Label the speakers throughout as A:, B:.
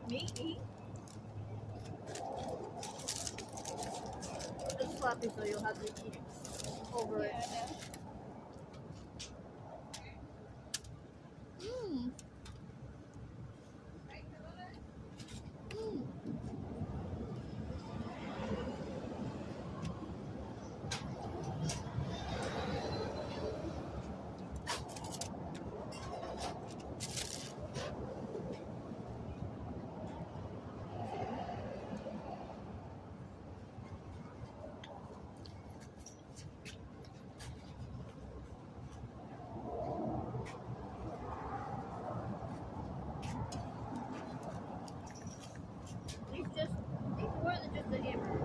A: Me eat. It's sloppy, so you'll have to eat over it. Mmm. Mmm. It's more than just a hamburger.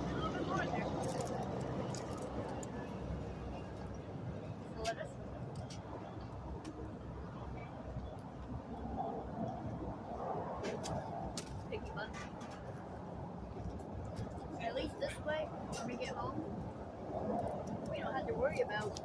A: A little bit more in there. The lettuce. Piggy butt. At least this way, when we get home, we don't have to worry about